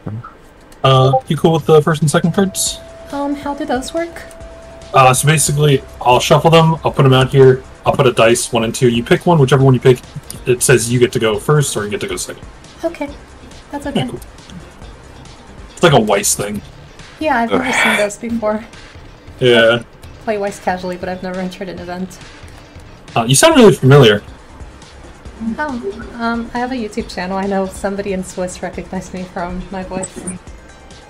You cool with the first and second cards? How do those work? So basically, I'll shuffle them, I'll put them out here, I'll put a dice, 1 and 2, you pick one, whichever one you pick, it says you get to go first or you get to go second. Okay, that's okay. Yeah, cool. It's like a Weiss thing. Yeah, I've never seen those before. Yeah. I play Weiss casually, but I've never entered an event. You sound really familiar. Oh, I have a YouTube channel. I know somebody in Swiss recognized me from my voice.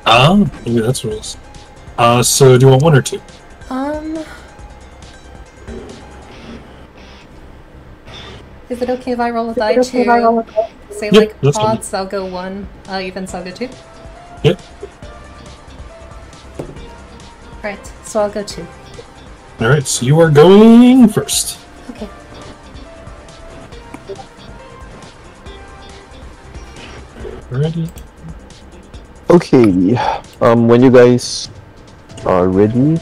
Oh, maybe that's what it is. So do you want 1 or 2? Is it okay if I roll a die to say Yep, like fine. odds? I'll go 1, evens I'll go 2. Yep. Alright, so I'll go 2. Alright, so you are going first. Okay. Ready? Okay, when you guys are ready.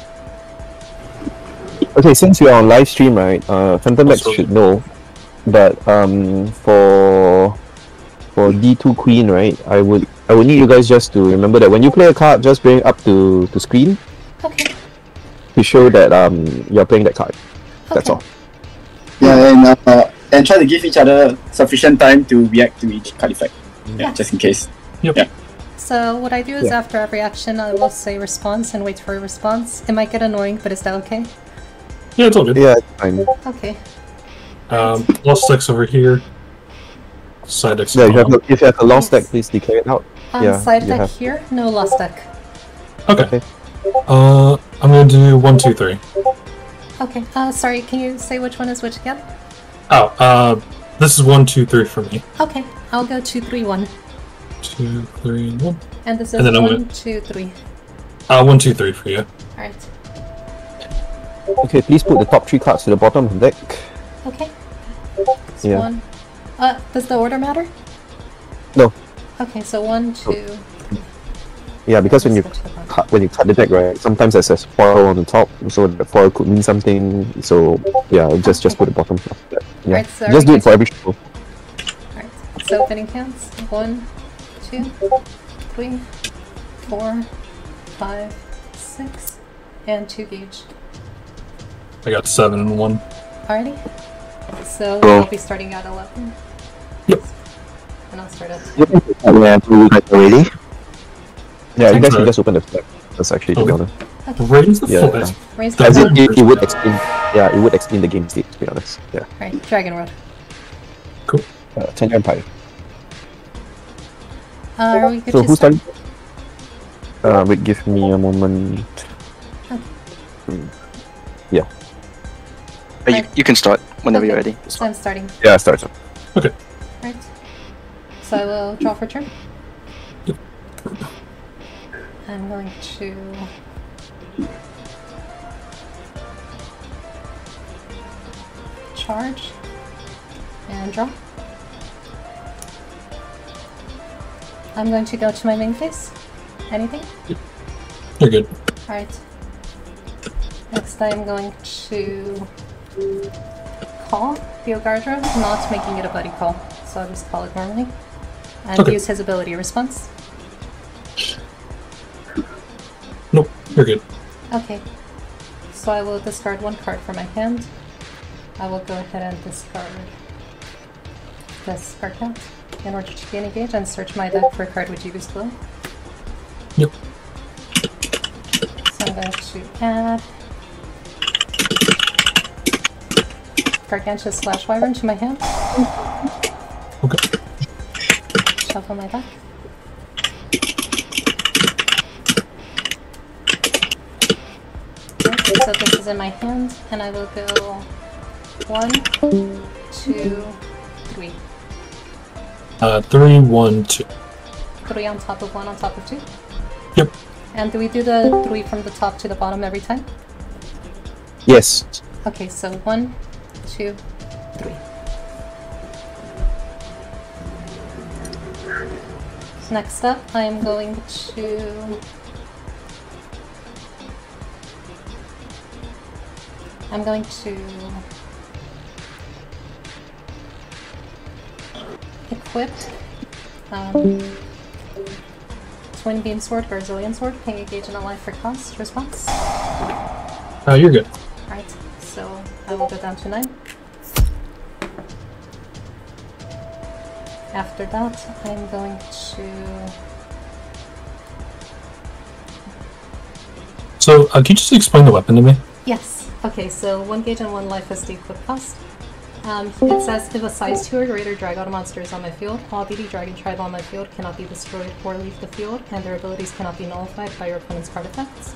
Okay, since you're on live stream, right? Phantom X should know that for D2 Queen, right? I would need you guys just to remember that when you play a card, just bring it up to screen. Okay. To show that you're playing that card. Okay. That's all. Yeah, and try to give each other sufficient time to react to each card effect. Yeah, just in case. Yep. Yeah. So what I do is after every action, I will say response and wait for a response. It might get annoying, but is that okay? Yeah, it's all good. Yeah, it's fine. Okay. Lost decks over here. Side decks. Yeah, if you have a lost deck, please declare it out. Side deck here, no lost deck. Okay. I'm gonna do 1, 2, 3. Okay. Sorry, can you say which one is which again? Oh, this is 1, 2, 3 for me. Okay, I'll go 2, 3, 1. 2, 3, 1. And this is And then 1, 2, 3. 1, 2, 3 for you. Alright. Okay, please put the top 3 cards to the bottom of the deck. Okay. It's 1. Does the order matter? No. Okay, so 1, 2. Yeah, because when you cut the deck, right, sometimes there's a foil on the top, so the foil could mean something. So yeah, just put the bottom of that. Yeah, right, so just do it for every show. Alright, so opening hands. 1, 2, 3, 4, 5, 6, and 2 gauge. I got 7 and 1. Alrighty. So I'll be starting at 11. Yep. And I'll start at 10. Already? Yeah, you guys Sorry. can just open the deck. That's actually to be honest. Okay. Raise the foot. Raise the As foot. it would explain. Yeah, it would explain the game state. To be honest. Yeah. Alright, Dragon Road. Cool. 10 Empire. Are we good So to who's start? starting? Wait, give me a moment. Okay. Yeah. You can start whenever you're ready. So I'm starting. Yeah, start. Okay. Right. So I will draw for turn. Yep. I'm going to charge and draw. I'm going to go to my main phase. Anything? You're good. Alright. Next I'm going to call the Garga, not making it a buddy call, so I'll just call it normally. And use his ability response. Nope, you're good. Okay. So I will discard 1 card from my hand. I will go ahead and discard this card count in order to gain a gauge and search my deck for a card with Jibu's below. Yep. So I'm going to add Gargantuous Slash Wyvern to my hand. Okay. Shuffle my deck. Okay, so this is in my hand, and I will go 1, 2, 3. 3, 1, 2. 3 on top of 1 on top of 2. Yep. And do we do the 3 from the top to the bottom every time? Yes. Okay, so 1, 2, 3. So next up, I am going to equip Twin Beam Sword, Garzillion Sword, paying a gauge and a life for cost. Response? You're good. Alright, so I will go down to 9. After that, I'm going to... So, can you just explain the weapon to me? Yes. Okay, so 1 gauge and 1 life is the equip cost. It says, if a size 2 or greater Dragauta monster is on my field, all BD Dragon Tribe on my field cannot be destroyed or leave the field, and their abilities cannot be nullified by your opponent's card effects.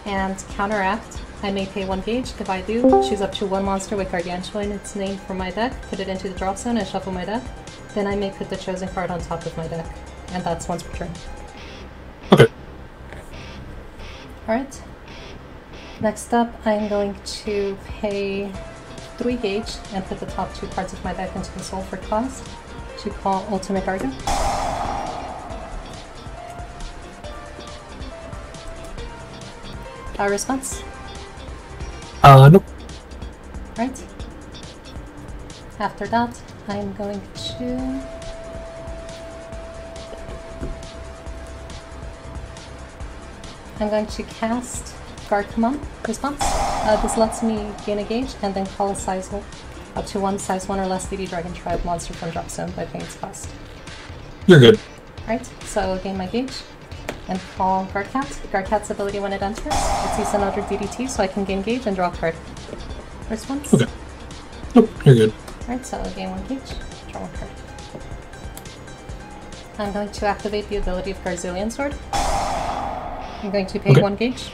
And counteract, I may pay 1 gauge. If I do, choose up to 1 monster with Gargantua in its name from my deck, put it into the drop zone, and shuffle my deck. Then I may put the chosen card on top of my deck, and that's once per turn. Okay. Alright. Next up, I'm going to pay 3 gauge and put the top 2 cards of my deck into the soul for cost to call Ultimate Garga. Response? Nope. Right. After that, I'm going to... cast Garga. Response? This lets me gain a gauge and then call a size up to 1 size 1 or less BD Dragon Tribe monster from drop zone by paying its cost. You're good. Right, so I will gain my gauge and call Gargat. Gargat's ability when it enters, it sees another DDT, so I can gain gauge and draw a card. Response? Okay. Nope, you're good. Alright, so I'll gain 1 gauge, draw 1 card. I'm going to activate the ability of Garzillion Sword. I'm going to pay 1 gauge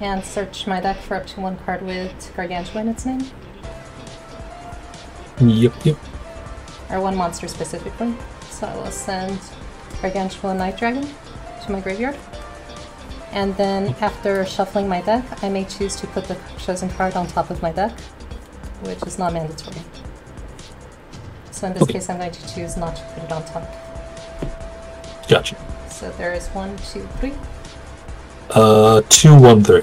and search my deck for up to 1 card with Gargantua in its name. Yep. Or 1 monster specifically. So I will send Gargantua Night Dragon to my graveyard. And then after shuffling my deck, I may choose to put the chosen card on top of my deck, which is not mandatory. So in this case, I'm going to choose not to put it on top. Gotcha. So there is 1, 2, 3. 2, 1, 3.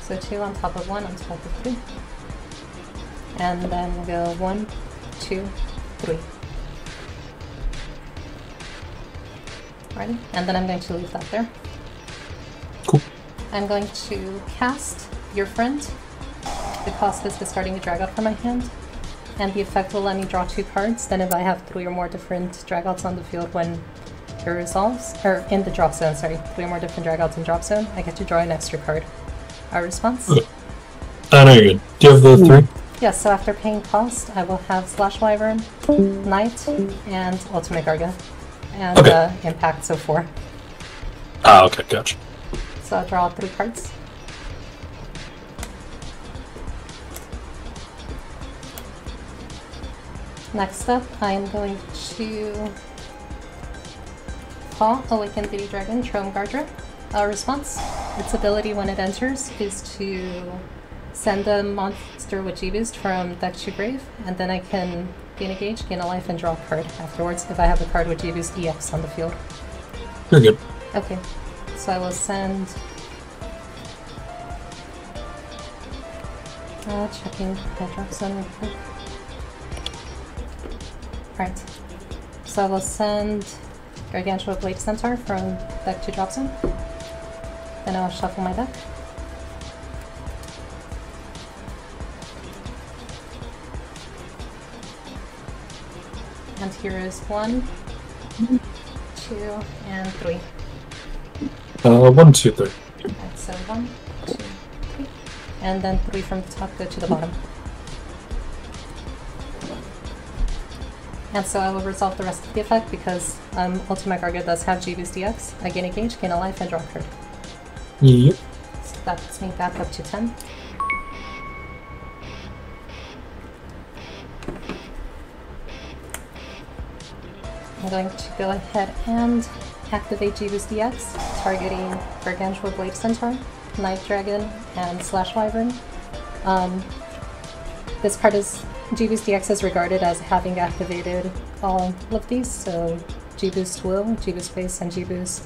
So 2 on top of 1 on top of 3. And then we'll go 1, 2, 3. Ready? And then I'm going to leave that there. Cool. I'm going to cast Your Friend. The cost is discarding a Dragouts from my hand. And the effect will let me draw 2 cards. Then if I have 3 or more different Dragouts on the field when it resolves, or in the drop zone, sorry, 3 or more different Dragouts in drop zone, I get to draw an extra card. Our response? Okay. No, you're good. Do you have the 3? Yes, so after paying cost, I will have Slash Wyvern, Knight, and Ultimate Garga. And Impact, so 4. Okay, gotcha. So I'll draw 3 cards. Next up, I'm going to call Awakened BD Dragon Trome Gardra. Response. Its ability when it enters is to send a monster with G-Boost from deck to grave, and then I can gain a gauge, gain a life, and draw a card afterwards if I have a card with G-Boost EX on the field. You're good. Okay, so I will send... checking my drop zone real quick. Right, so I will send Gargantua Blade Centaur from deck to drop zone. Then I'll shuffle my deck. And here is 1, 2, and 3. 1, 2, 3. Right, so 1, 2, 3. And then 3 from the top go to the bottom. And so I will resolve the rest of the effect because Ultimate Garga does have G-Boost DX. I gain a gauge, gain a life, and draw a card. Yep. So that puts me back up to 10. I'm going to go ahead and activate G-Boost DX, targeting Gargantua Blade Centaur, Night Dragon, and Slash Wyvern. This card is G-Boost DX is regarded as having activated all of these, so G-Boost Will, G-Boost Base, and G-Boost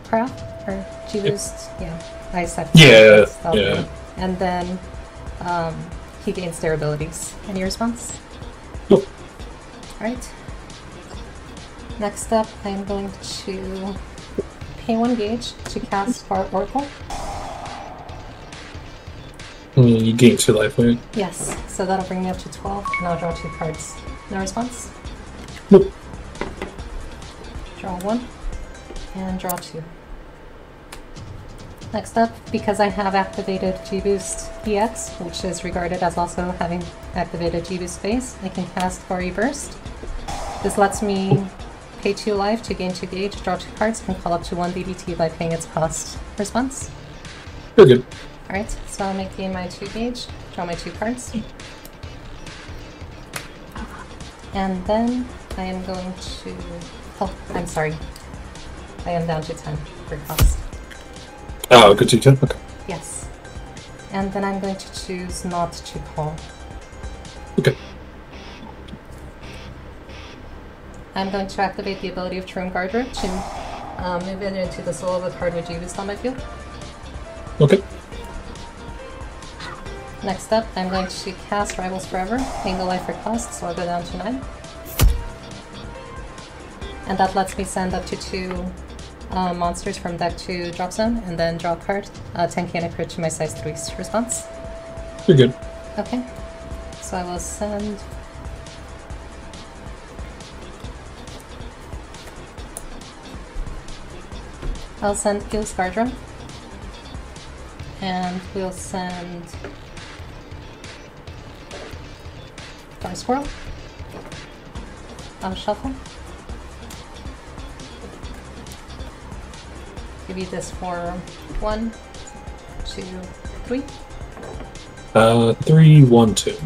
Craft, or G-Boost, I said yeah. And then he gains their abilities. Any response? Nope. Alright. Next up, I am going to pay 1 gauge to cast our Oracle. You gain 2 life, right? Yes, so that'll bring me up to 12, and I'll draw 2 cards. No response? Nope. Draw 1, and draw 2. Next up, because I have activated G-Boost EX, which is regarded as also having activated G-Boost phase, I can cast Fiery Burst. This lets me pay 2 life to gain 2 gauge, draw 2 cards, and call up to 1 DDT by paying its cost. Response? Very good. Alright, so I'll make gain my 2 gauge, draw my 2 cards. And then I am going to... Oh, I'm sorry. I am down to 10 for cost. Oh, good to 10? Okay. Yes. And then I'm going to choose not to call. Okay. I'm going to activate the ability of True Garga to move it into the soul of a card with G-Boost on my field. Okay. Next up, I'm going to cast Rivals Forever, paying the life for cost, so I'll go down to 9. And that lets me send up to 2 monsters from deck to drop zone, and then draw a card, 10k and a crit to my size 3 response. You're good. Okay, so I will send... I'll send Gil's Garga, and we'll send Fire Squirrel. I'll shuffle. Give you this for 1, 2, 3. 3, 1, 2.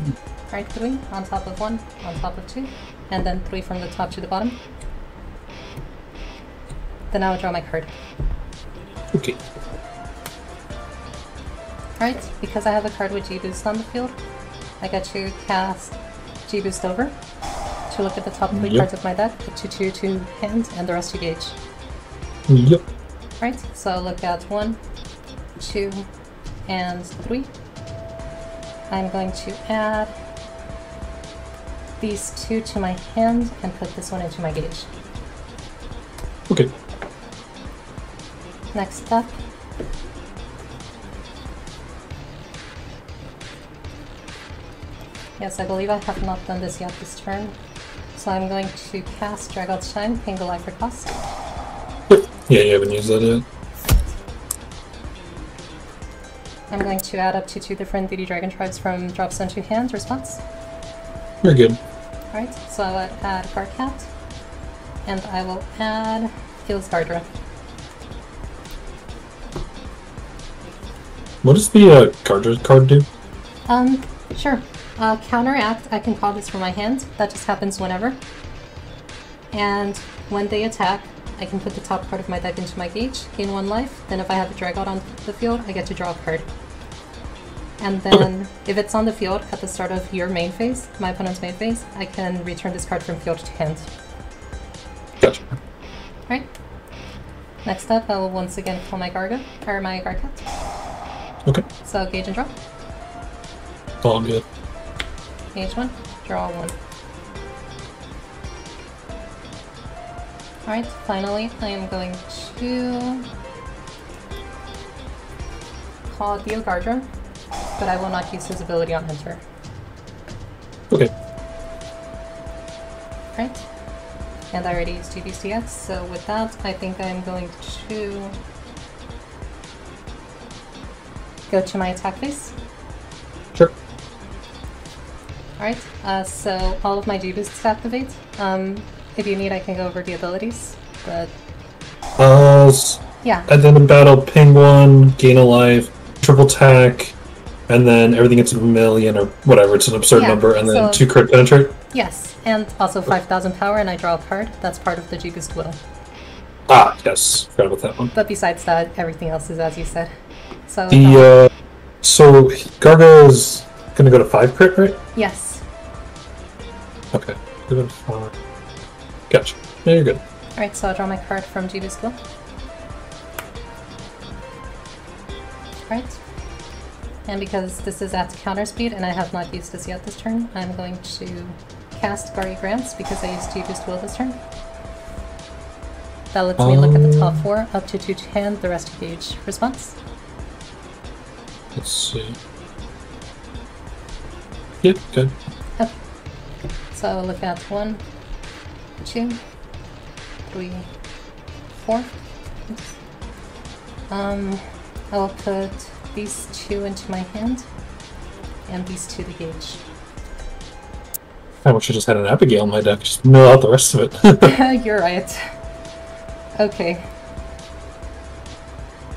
Right, 3 on top of 1, on top of 2, and then 3 from the top to the bottom. Then I will draw my card. Okay. Right, because I have a card with G-Boost on the field, I get to cast G-Boost over to look at the top 3 cards of my deck, put 2 to hand, and the rest to gauge. Yep. Right, so I'll look at 1, 2, and 3. I'm going to add these 2 to my hand and put this one into my gauge. Okay. Next up, yes, I believe I have not done this yet this turn, so I'm going to cast Drag Out Shine, paying the life for cost. Yep. Yeah, you haven't used that yet. I'm going to add up to 2 different DD Dragon Tribes from drop zone to hand. Response? Very good. Alright, so I will add Garcat, and I will add Gil's Garga. What does the Garga card do? Sure. Counteract, I can call this from my hand. That just happens whenever. And when they attack, I can put the top card of my deck into my gauge, gain 1 life. Then if I have a drag out on the field, I get to draw a card. And then, if it's on the field at the start of your main phase, my opponent's main phase, I can return this card from field to hand. Gotcha. Right. Next up, I will once again call my Garga, or my Garcat. Okay. So gauge and draw. All good. Gauge 1, draw 1. Alright, finally, I am going to call Dio Garga, but I will not use his ability on enter. Okay. Right? And I already used GBCX, so with that, I think I'm going to go to my attack phase. Sure. Alright, so all of my G-boosts activate. If you need, I can go over the abilities, but... yeah. At the end of battle, ping 1, gain a life, triple attack, and then everything gets a million or whatever, it's an absurd number, and then 2 crit penetrate? Yes, and also 5,000 power, and I draw a card. That's part of the G-boost will. Ah, yes. Forgot about that one. But besides that, everything else is as you said. So so Garga is gonna go to 5 crit, right? yes. Okay. Go to 5. Gotcha. Yeah, you're good. Alright, so I'll draw my card from G-boost will. Alright. And because this is at counter speed and I have not used this yet this turn, I'm going to cast Garga Grants because I used G-boost will this turn. That lets me look at the top 4, up to 2 to hand, the rest to gauge. Response? Let's see. Yep, good. Okay. So I'll look at 1, 2, 3, 4. Oops. I will put these 2 into my hand, and these 2 to gauge. I wish I just had an Abigail in my deck, just mill out the rest of it. You're right. Okay.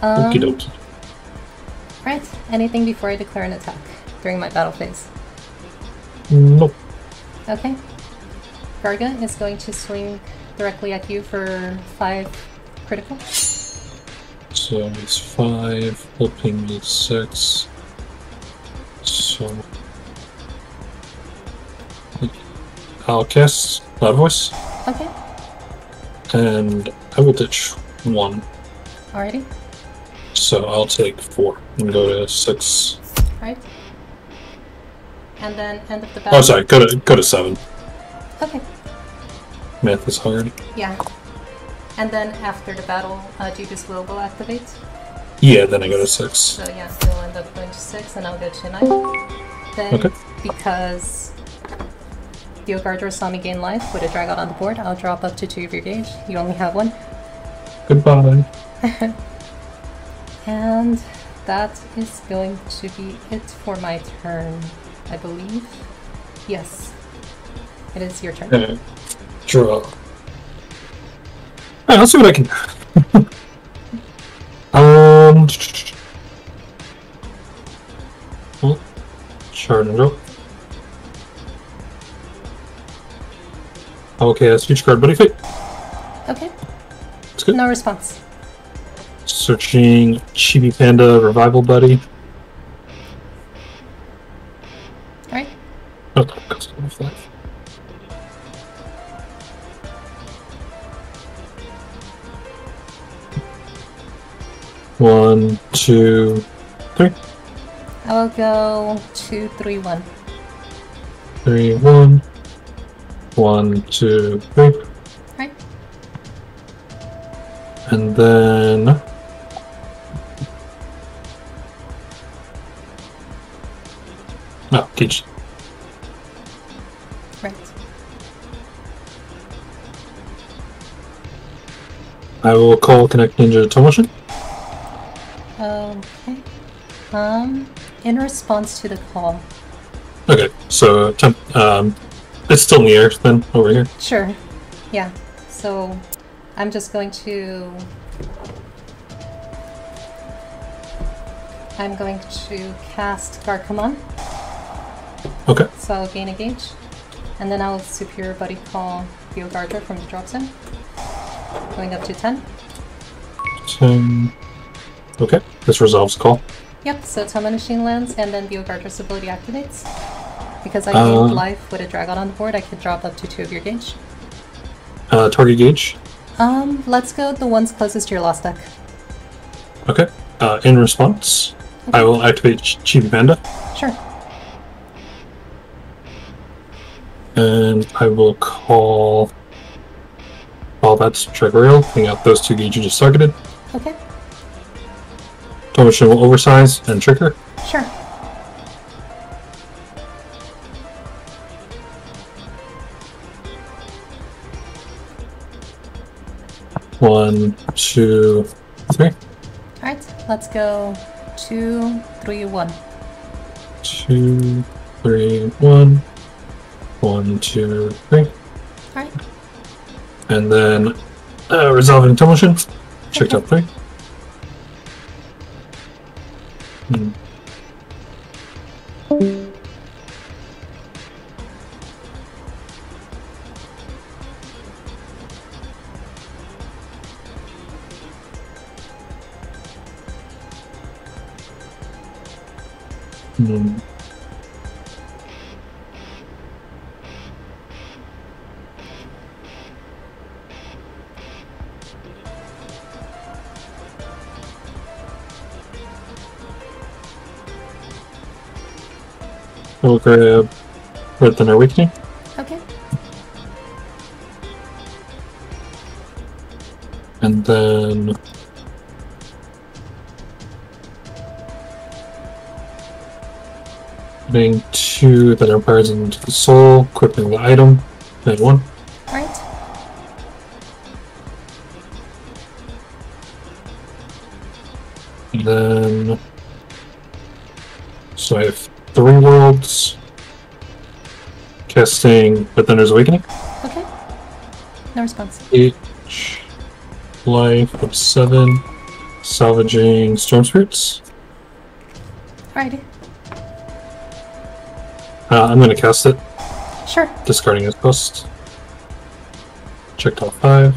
Okie dokie. Right, anything before I declare an attack during my battle phase? Nope. Okay. Garga is going to swing directly at you for 5 critical. So it's 5, flipping me 6. So I'll cast Loud Voice. Okay. And I will ditch 1. Alrighty. So I'll take 4 and go to 6. Right. And then end of the battle. Oh, sorry, go to 7. Okay. Math is hard. Yeah. And then after the battle, Judas will activate. Yeah, then I go to 6. So yeah, you'll end up going to 6 and I'll go to 9. Then, Okay. because the Ogardra saw me gain life with a drag out on the board, I'll drop up to 2 of your gauge. You only have 1. Goodbye. And that is going to be it for my turn, I believe. Yes. It is your turn. Okay. Draw. Alright, let's see what I can do. Well, shard and draw. Okay, that's future card, BuddyFight. Okay. That's good. No response. Searching Chibi Panda Revival Buddy. Alright. Oh, custom of life. One, 2, 3. I will go 2, 3, 1. 3, 1. 1, 2, 3. Right. And then oh, Cage. Right. I will call Connect Ninja to motion. Okay. In response to the call. Okay, so it's still in the air then over here. Sure. Yeah. So I'm just going to cast Gargamon. Okay. So I'll gain a gauge. And then I'll Superior Buddy call the Ogardra from the drop zone. Going up to 10. 10. Okay, this resolves the call. Yep, so Toma Machine lands, and then the Ogardra's ability activates. Because I gained life with a Dragon on the board, I could drop up to 2 of your gauge. Target gauge. Let's go the ones closest to your last deck. Okay. In response, Okay. I will activate Chibi Panda. Sure. And I will call that Subtract Rail, hang out those 2 gauge you just targeted. Okay. Tomotion will oversize and trigger. Sure. One, 2, 3. Alright, let's go 2, 3, 1. 2, 3, 1. 1, 2, 3. Alright. And then resolving Tomotion. Checked out 3. We'll grab Red Thunder Awakening. Okay. And then putting 2 that empires into the soul, equipping the item, and 1. Alright. And then so I have 3 worlds. Casting, but then there's awakening. Okay. No response. Each life of 7. Salvaging storm spirits. Alrighty. I'm gonna cast it, Sure. discarding its cost. Check top 5.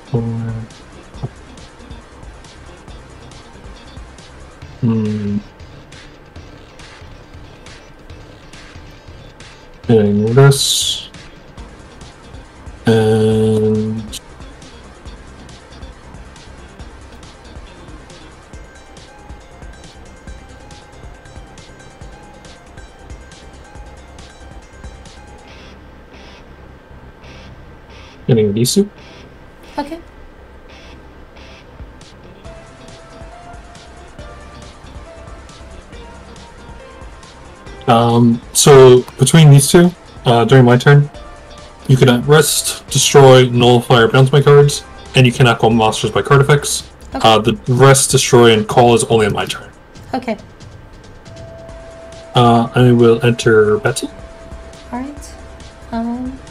4. Doing this. And getting these 2. Okay. So between these 2, during my turn, you can rest, destroy, nullify, or bounce my cards, and you cannot call monsters by card effects. Okay. The rest, destroy, and call is only on my turn. Okay. I will enter battle. Alright.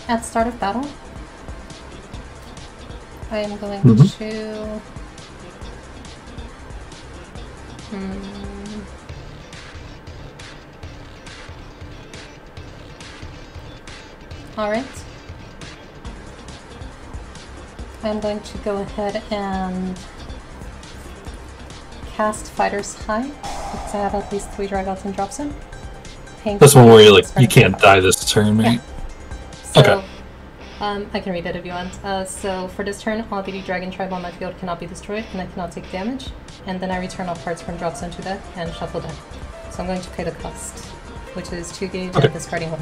At the start of battle, I am going to... Alright. I'm going to go ahead and cast Fighter's High, because I have at least 3 dragouts in drop zone. This one where you're like, you can't die this turn, right? So, Okay. I can read it if you want. So for this turn, all BD Dragon Tribe on my field cannot be destroyed, and I cannot take damage. And then I return all cards from drop zone to deck and shuffle deck. So I'm going to pay the cost, which is 2 gauge and discarding 1.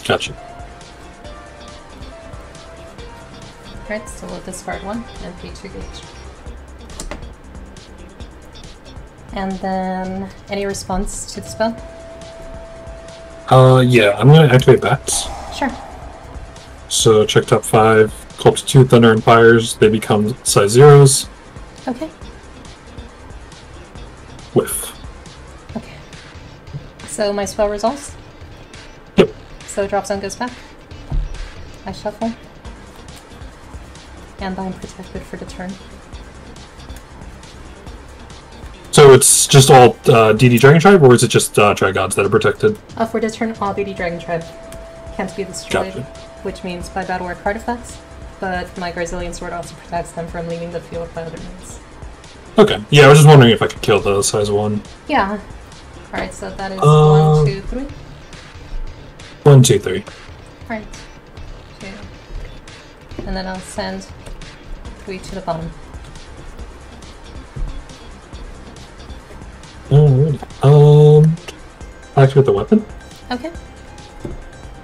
Gotcha. Alright, so we'll discard 1 and pay 2 gauge. And then, any response to the spell? Yeah, I'm gonna activate bats. Sure. So check top 5, call up to 2 Thunder Empires, they become size 0s. Okay. Whiff. Okay. So my spell resolves? Yep. So drop zone goes back. I shuffle. And I'm protected for the turn. So it's just all DD Dragon Tribe, or is it just Trigods that are protected? For this turn, all BD Dragon Tribe can't be destroyed, Gotcha. which means by battle work artifacts, but my Brazilian Sword also protects them from leaving the field by other means. Okay. Yeah, I was just wondering if I could kill the size 1. Yeah. Alright, so that is 1, 2, 3. 1, 2, 3. Alright. 2. And then I'll send 3 to the bottom. Alright. Activate the weapon. Okay.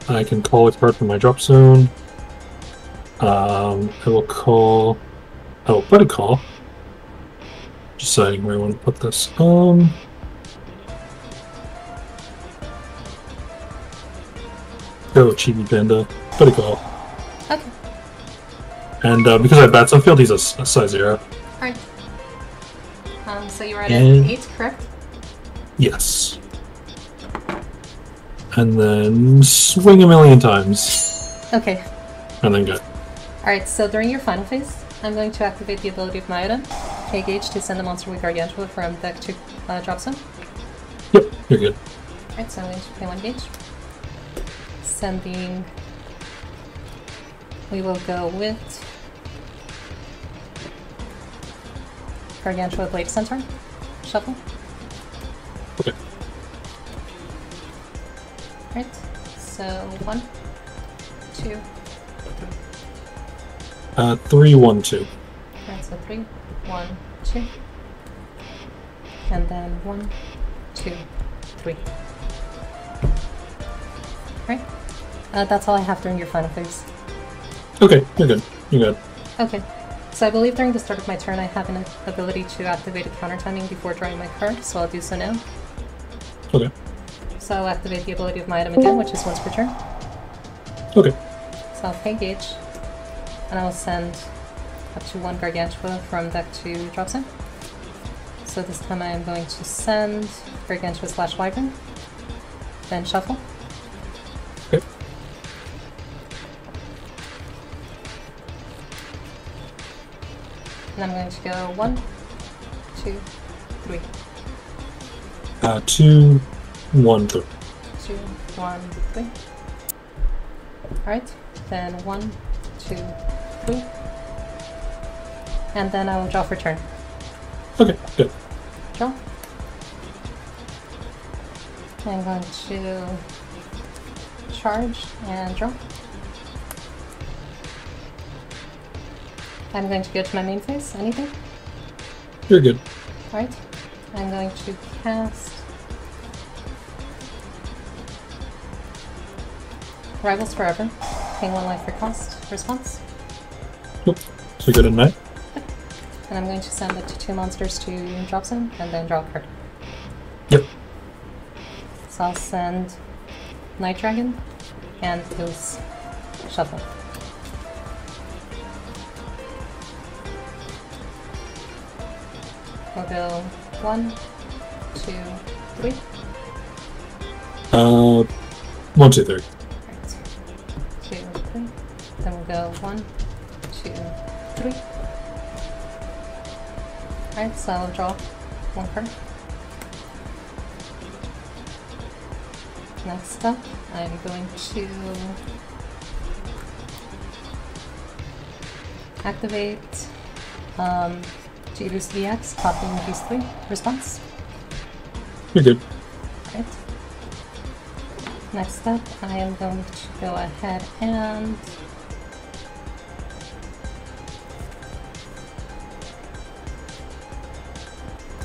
I can call a card from my drop zone. I will call... Oh, buddy call. Deciding where I want to put this. Go Chibi Panda. Buddy call. Okay. And because I have bats on field, he's a size 0. Alright. So you're at And- an 8, correct? Yes. And then swing a million times. Okay. And then go. Alright, so during your final phase, I'm going to activate the ability of my item, pay gauge to send a monster with Gargantua from deck to drop zone. Yep, you're good. Alright, so I'm going to pay 1 gauge. Sending... We will go with... Gargantua Blade Centaur. Shuffle. Okay. Alright, so 1, 2, 3, 1, 2. alright, so 3, 1, 2. And then 1, 2, 3. Alright. That's all I have during your final phase. Okay, you're good. You're good. Okay. So I believe during the start of my turn I have an ability to activate a counter timing before drawing my card, so I'll do so now. Okay. So I'll activate the ability of my item again, which is once per turn. Okay. So I'll pay Gage, and I'll send up to 1 Gargantua from deck to drop zone. So this time I am going to send Gargantua / Wyvern, then shuffle. Okay. And I'm going to go 1, 2, 3. 2, 1, 3. 2, 1, 3. Alright, then 1, 2, 3. And then I will draw for turn. Okay, good. Draw. I'm going to charge and draw. I'm going to go to my main phase. Anything? You're good. Alright. I'm going to cast Rivals Forever. Paying 1 life for cost. Response. Yep. So you're good at night? And I'm going to send up to 2 monsters to drop zone and then draw a card. Yep. So I'll send Night Dragon and his shuffle. We'll go 1, 2, 3. 1, 2, 3. Right. 2, 3. Then we'll go 1, 2, 3. Alright, so I'll draw 1 card. Next up, I'm going to activate G-Boost VX, copying these 3. Response. You're good. Right. Next up, I am going to go ahead and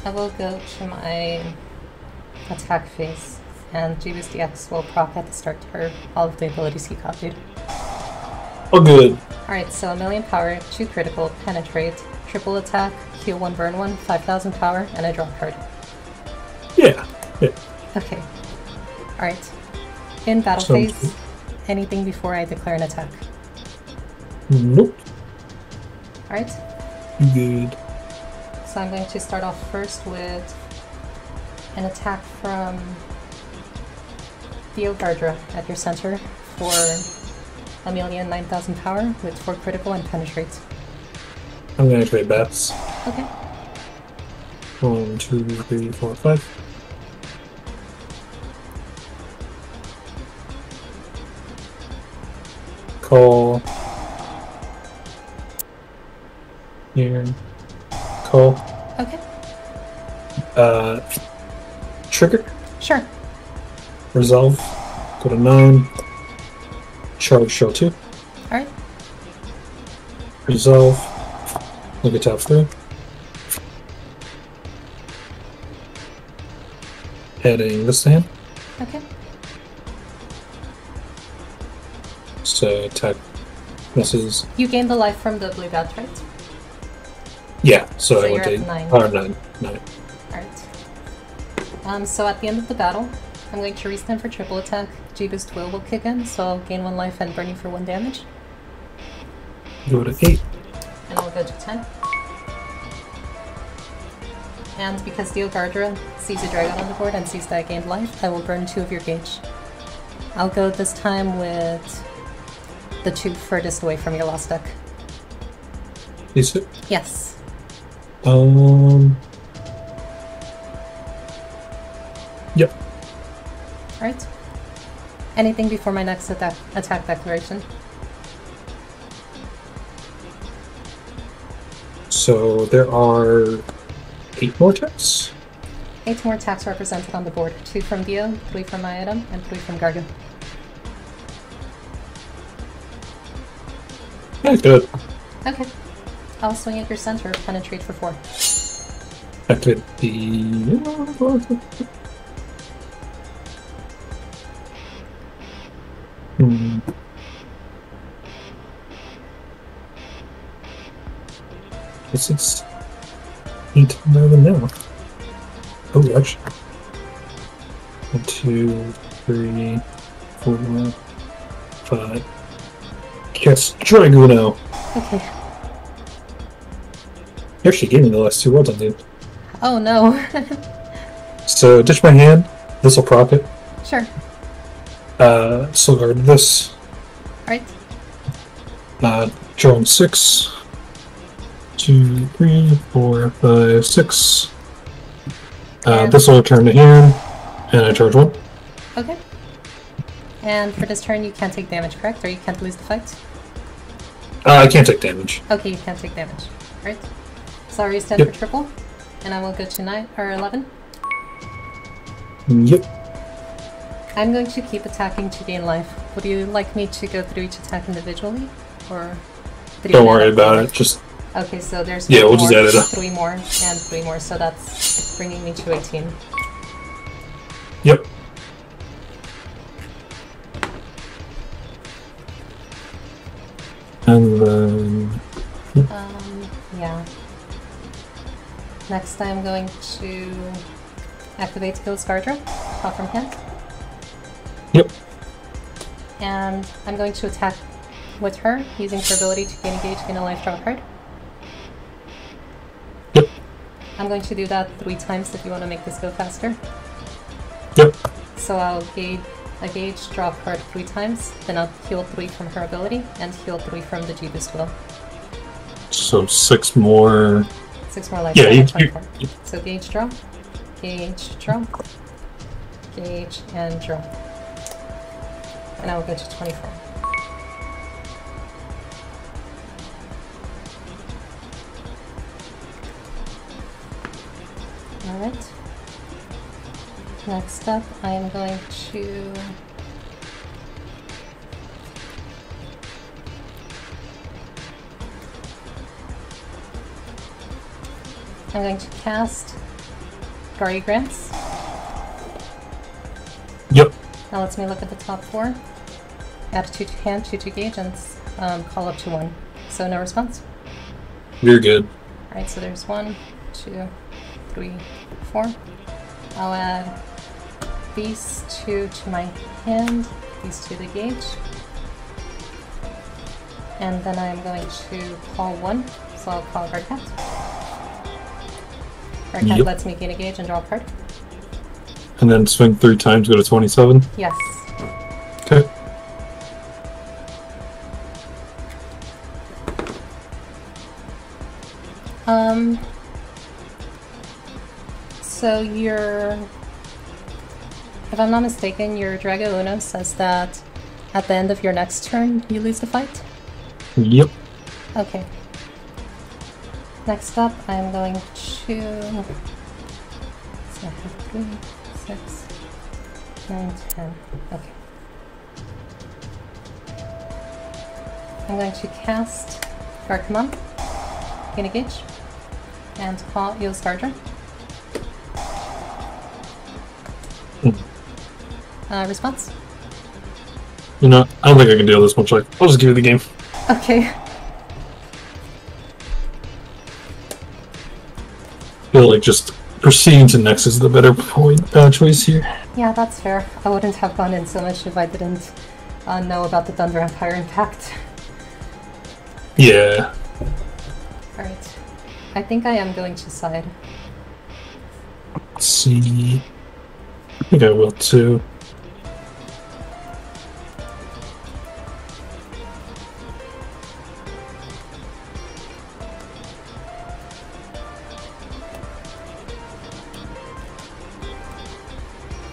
I will go to my attack phase, and G-Boost DX will proc at the start for all of the abilities he copied. Oh, good. Alright, so 1,000,000 power, 2 critical, penetrate, triple attack, heal 1, burn 1, 5,000 power, and I draw a card. Yeah. Yeah. Okay. Alright. In battle Sounds phase, good. anything before I declare an attack. Nope. Alright? Good. So I'm going to start off first with an attack from Theo Gardra at your center for 1,009,000 power with 4 critical and penetrate. I'm gonna activate bats. Okay. 1, 2, 3, 4, 5. Call. Here. Call. Okay. Trigger. Sure. Resolve. Go to 9. Charge, show 2. Alright. Resolve. Look at top 3. Adding this to hand. Okay. So attack misses. You gain the life from the blue dot, right? Yeah, so I you're went to at 9. 9. 9. Alright. So at the end of the battle, I'm going to restem for triple attack. G-Boost will kick in, so I'll gain 1 life and burn you for 1 damage. Go to 8. And I'll go to 10. And because Theo Gardra sees a dragon on the board and sees that I gained life, I will burn 2 of your gauge. I'll go this time with the 2 furthest away from your lost deck. Is it? Yes. Yep. Alright. Anything before my next attack declaration? So there are 8 more attacks. 8 more attacks represented on the board. 2 from Dio, 3 from my item, and 3 from Garga. Yeah, good. Okay. I'll swing at your center, penetrate for 4. Activate the... This is 8, 9 now. Oh, actually. 1, 2, 3, 4, 5. Yes, Draguno. Okay. Here she gave me the last 2 words I did. Oh no. So ditch my hand. This will proc it. Sure. Disregard this. Right. Drawing 6. 2, 3, 4, 5, 6. This will return to hand, and I charge 1. Okay. And for this turn, you can't take damage, correct? Or you can't lose the fight? I can't take damage. Okay, you can't take damage. Right. Sorry, stand for triple. And I will go to 9 or 11. Yep. I'm going to keep attacking to gain life. Would you like me to go through each attack individually? Or don't worry about it, just... Okay, so there's we'll just add it up. 3 more, and 3 more, so that's bringing me to 18. Yep. And then... Yeah. Next I'm going to activate Skill's Garga, top from hand. Yep. And I'm going to attack with her, using her ability to gain engage, gain a life, draw a card. Yep. I'm going to do that 3 times if you want to make this go faster. Yep. So I'll gauge, draw a card 3 times, then I'll heal 3 from her ability, and heal 3 from the G-Boost will. So 6 more... 6 more life. Yeah, you... So gauge, draw, gauge, and draw. And I will go to 24. Alright. Next up, I am going to... I'm going to cast Garga Grants. Yep. That lets me look at the top 4. Add 2 to hand, 2 to gauge, and call up to 1. So no response. You're good. Alright, so there's 1, 2, 3, 4. I'll add these 2 to my hand, these 2 to the gauge. And then I'm going to call 1, so I'll call Garga. Garga lets me gain a gauge and draw a card. And then swing 3 times, go to 27? Yes. Okay. So if I'm not mistaken, your Drago Uno says that at the end of your next turn, you lose the fight? Yep. Okay. Next up, I'm going to... So I have 3, 6, 9, 10. Okay. I'm going to cast Gargamon, gain a gauge, and call Eos Garga. Response? You know, I don't think I can deal this much. Like, I'll just give you the game. Okay. I feel like just proceeding to next is the better choice here. Yeah, that's fair. I wouldn't have gone in so much if I didn't know about the Thunder Empire impact. Yeah. Alright. I think I am going to side. Let's see. I think I will too.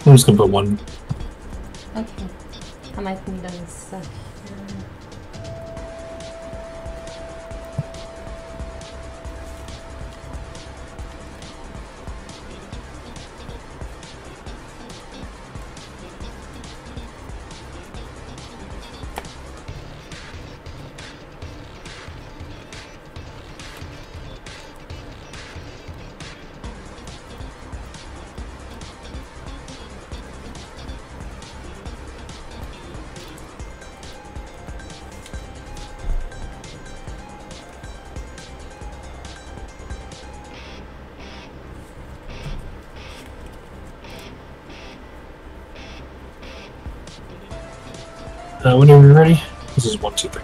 I'm just gonna put 1. Okay. I might need a sec here. Whenever you're ready. This is 1, 2, 3.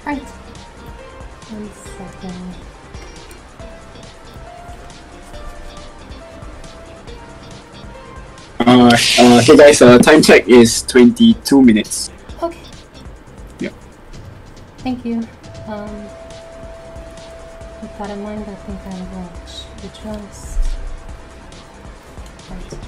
Right. 1 second. Hey guys, time check is 22 minutes. Okay. Yep. Thank you. With that in mind, I think I'm going to adjust. Right.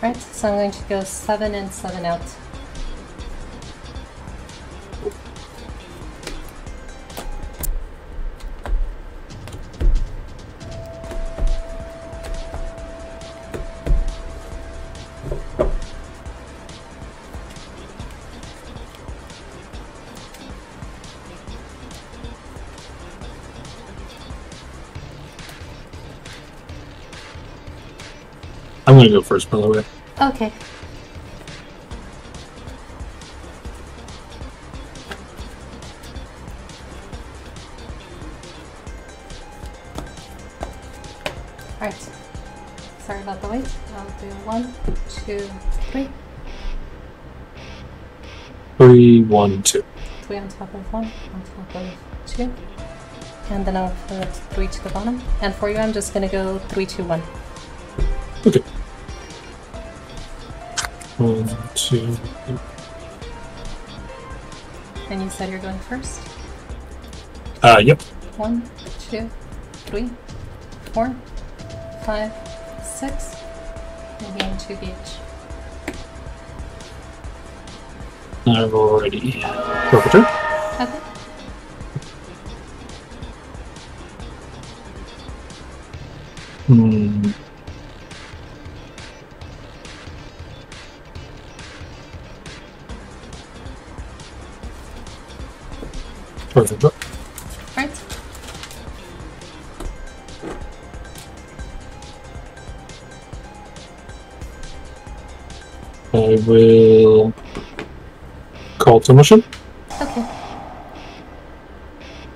Right, so I'm going to go 7 in, 7 out. I'm gonna go first, by the way. Okay. Alright. Sorry about the wait. I'll do 1, 2, 3. 3, 1, 2. 3 on top of 1, on top of 2. And then I'll put 3 to the bottom. And for you, I'm just gonna go 3, 2, 1. Okay. 1, 2, 3. And you said you're going first? Yep. 1, 2, 3, 4, 5, 6. And gain 2 gauge. I've already go for turn. Okay. Perfect. Drop. Right. I will call to motion, Okay.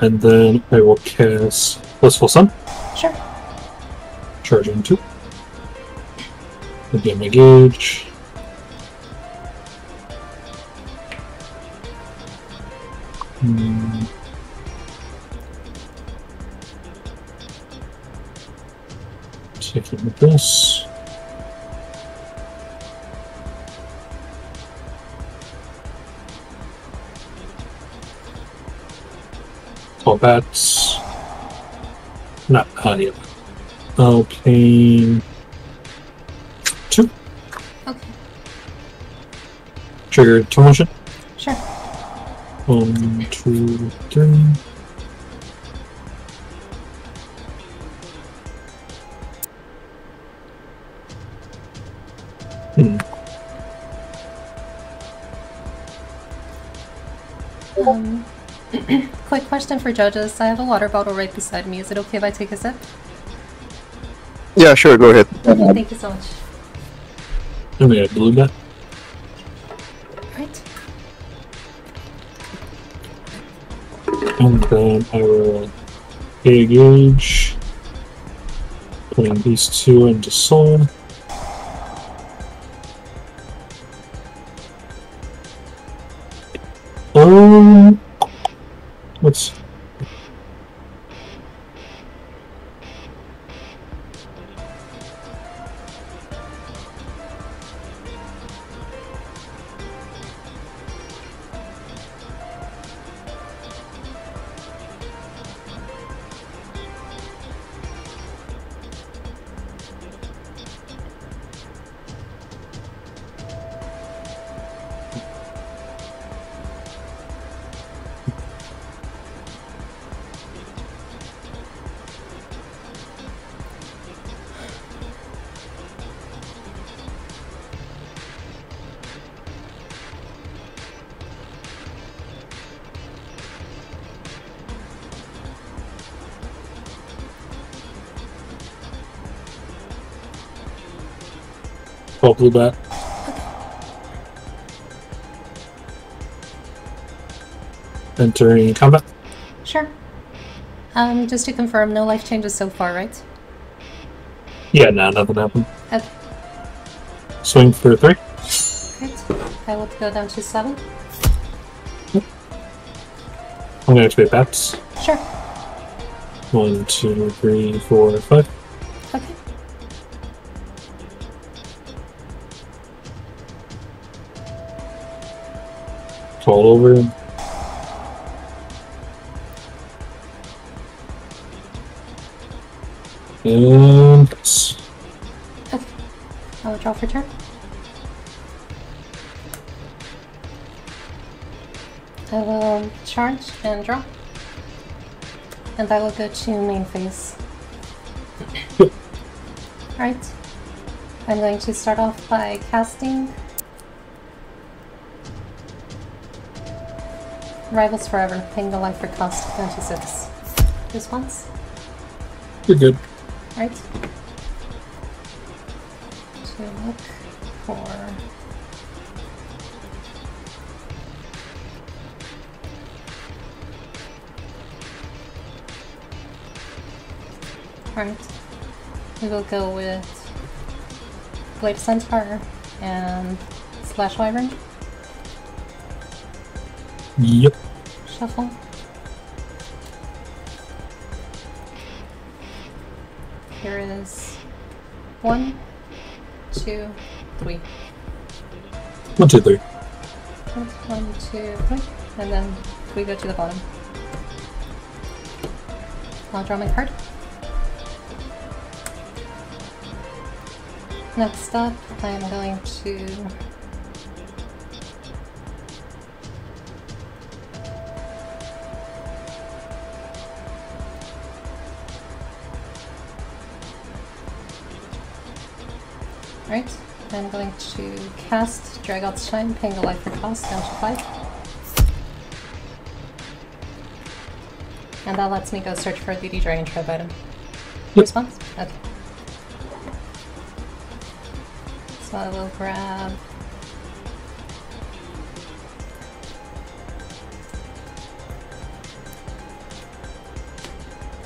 and then I will cast Blissful Sun, Sure. charging 2. Again, my gauge. Take it with this. All bats. Not yet. Okay. 2. Okay. Trigger 2 motion. Sure. 1, 2, 3. Quick question for judges. I have a water bottle right beside me. Is it okay if I take a sip? Yeah, sure, go ahead. Thank you so much. And we have blue bat. Right. And then I will pay a gauge. Putting these 2 into soul. Let's. Oh, blue bat. Entering combat. Sure. Just to confirm, no life changes so far, right? Yeah, no, nothing happened. Okay. Swing for 3. Right. I will go down to 7. I'm going to activate bats. Sure. 1, 2, 3, 4, 5. Okay. Fall over. And Okay. I will draw for turn. I will charge and draw. And I will go to main phase. Alright. I'm going to start off by casting Rivals Forever, paying the life for cost down to 6. Just once. you're good. Right. To look for Alright. We will go with Blade Centaur and Slash Wyvern. Yep. Shuffle. Here is 1, 2, 3. 1, 2, 3. 1, 2, 3. And then we go to the bottom. I'll draw my card. Next up, I'm going to Right, I'm going to cast Drag Out's Shine, paying the life for cost down to 5. And that lets me go search for a BD Dragon Tribe item. Yep. Response? Okay. So I will grab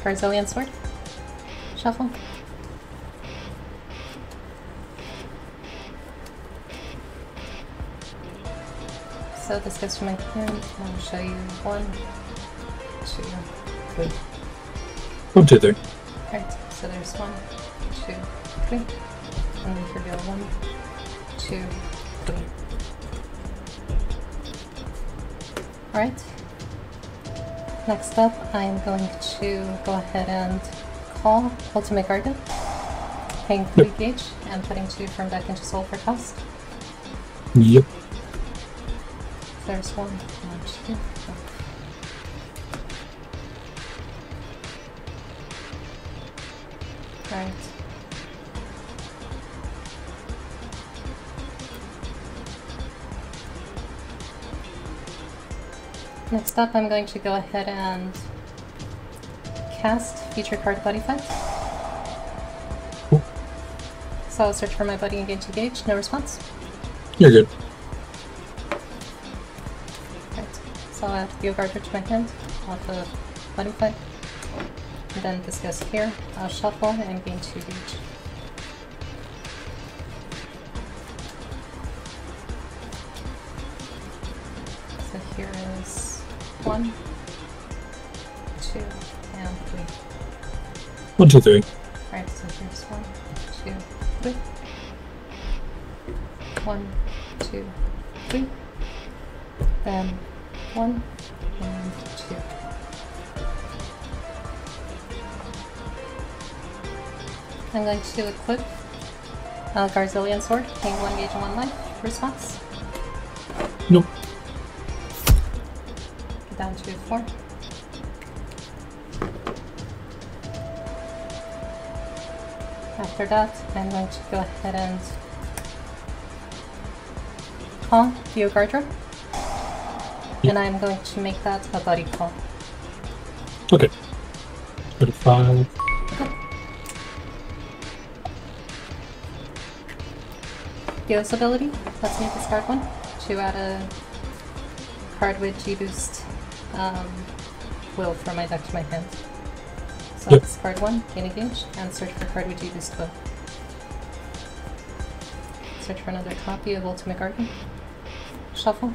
Garzillion Sword. Shuffle. So this goes to my hand. I'll show you 1, 2, 3. 1, 2, 3. Alright, so there's 1, 2, 3. And then reveal 1, 2, 3. Alright. Next up, I'm going to go ahead and call Ultimate Garga, paying 3 gauge and putting 2 from deck into soul for cost. Yep. There's 1, 2. Alright. Next up, I'm going to go ahead and cast Feature Card BuddyFight. Cool. So I'll search for my buddy and engage. No response. You're good. Right. So I'll add Garga to my hand off of BuddyFight. And then this goes here. I'll shuffle and gain 2 gauge. So here is 1, 2, and 3. 1, 2, 3. Alright, so here's 1, 2, 3. 1, 2, 3. Then 1 and 2. I'm going to equip Garzillion Sword, paying 1 gauge and 1 life. Response? Nope. Get down to 4. After that, I'm going to go ahead and call Garga, and I'm going to make that a buddy call. Okay. Go to 5. Geos ability, let's me discard 1 to add a card with G boost Will from my deck to my hand. So Yep. discard 1, gain a gauge, and search for card with G-Boost Will. Search for another copy of Ultimate Garga. Shuffle.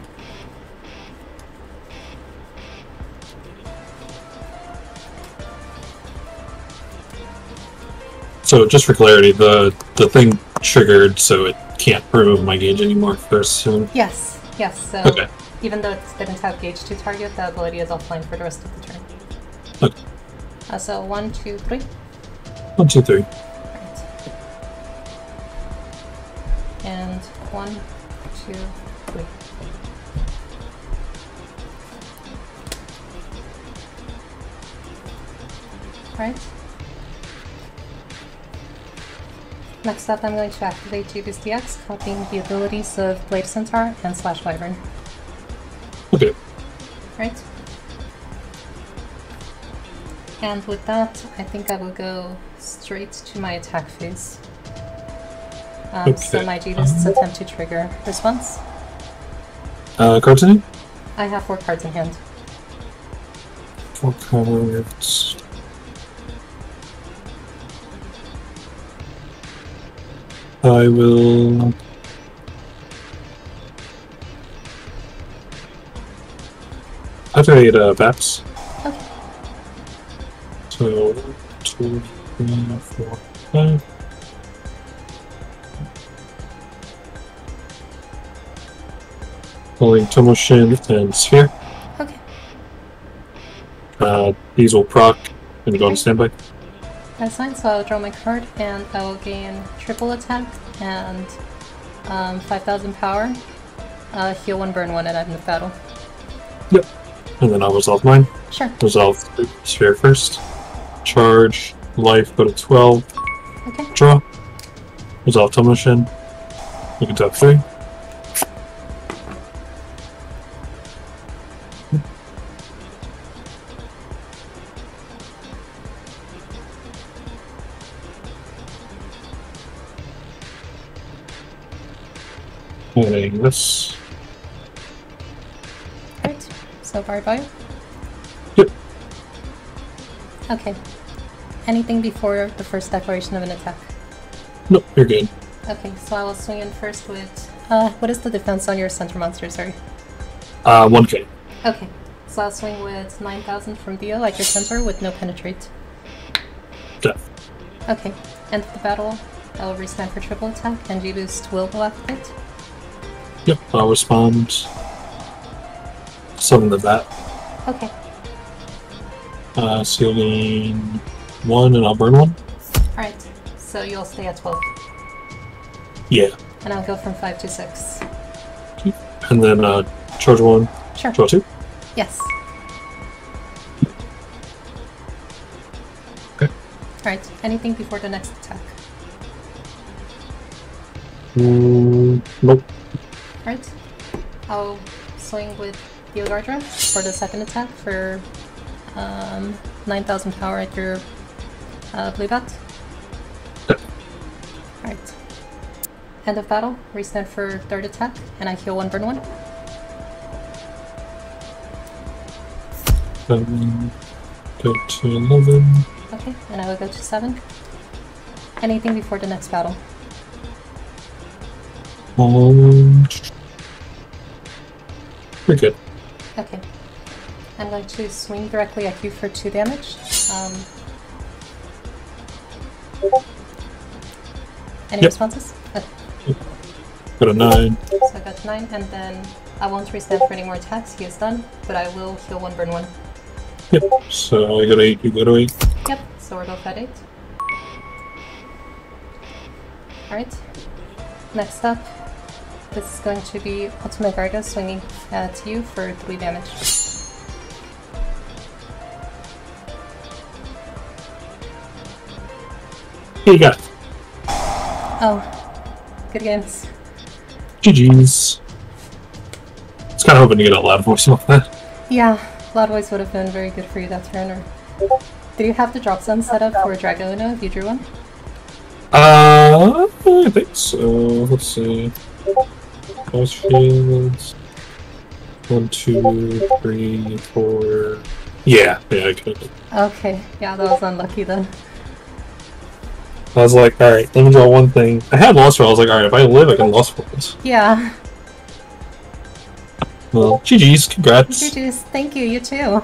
So just for clarity, the thing triggered, so it can't remove my gauge anymore first soon. Yes, so Okay. even though it didn't have gauge to target, the ability is offline for the rest of the turn. Okay. So 1, 2, 3. 1, 2, 3. Right. And 1, 2, 3. Right. Next up, I'm going to activate G-Boost DX, copying the abilities of Blade Centaur and Slash Wyvern. Okay. Right. And with that, I think I will go straight to my attack phase. So Okay. my G-Boosts attempt to trigger response. Cards in it? I have 4 cards in hand. 4 cards. I will activate Vaps. Okay. So 2, 3, 4, 5. Pulling Tomoshin and Sphere. Okay. These will proc and go on standby. That's fine, so I'll draw my card and I will gain triple attack and 5,000 power. Heal 1, burn 1 at end of battle. Yep. And then I'll resolve mine. Sure. Resolve Sphere first. Charge, life, go to 12. Okay. Draw. Resolve Tomoshin. You can tap 3. Hitting this. Right. So bye-bye. Yep. Okay. Anything before the first declaration of an attack? Nope, you're good. Okay, so I will swing in first with... what is the defense on your center monster, sorry? 1k. Okay, so I'll swing with 9,000 from Dio at your center with no penetrate. Death. Okay, end of the battle. I will restand for triple attack and G-Boost will activate. Yep, I'll respond. Summon the bat. Okay, So you'll gain 1 and I'll burn 1. alright. So you'll stay at 12. Yeah. And I'll go from 5 to 6. And then charge 1, Sure. draw 2. Yes. Okay. Alright, anything before the next attack? Nope. Alright. I'll swing with Dio Garga for the second attack for 9,000 power at your blue bat. Alright. End of battle, restand for third attack, and I heal 1, burn 1. Go to 11. Okay, and I will go to 7. Anything before the next battle? We're good. Okay. I'm going to swing directly at you for 2 damage. Any Yep. responses? Okay. Got a 9. So I got 9, and then I won't restand for any more attacks. He is done, but I will heal 1, burn 1. Yep. So I got 8, you go to 8. Yep, so we're both at 8. Alright. Next up, this is going to be Ultimate Garga swinging at you for 3 damage. Here you go. Oh, good games. GG's. I was kind of hoping to get a loud voice off that. Yeah, Loud Voice would have been very good for you that turn. Or... Did you have the drop zone set up for Dragona if you drew one? I think so. Let's see. Force fields. 1, 2, 3, 4. Yeah, I could. Okay, yeah, that was unlucky then. I was like, alright, let me draw one thing. I had Lost World, I was like, alright, if I live, I can Lost Worlds. Yeah. Well, GG's, congrats. GG's, thank you, you too.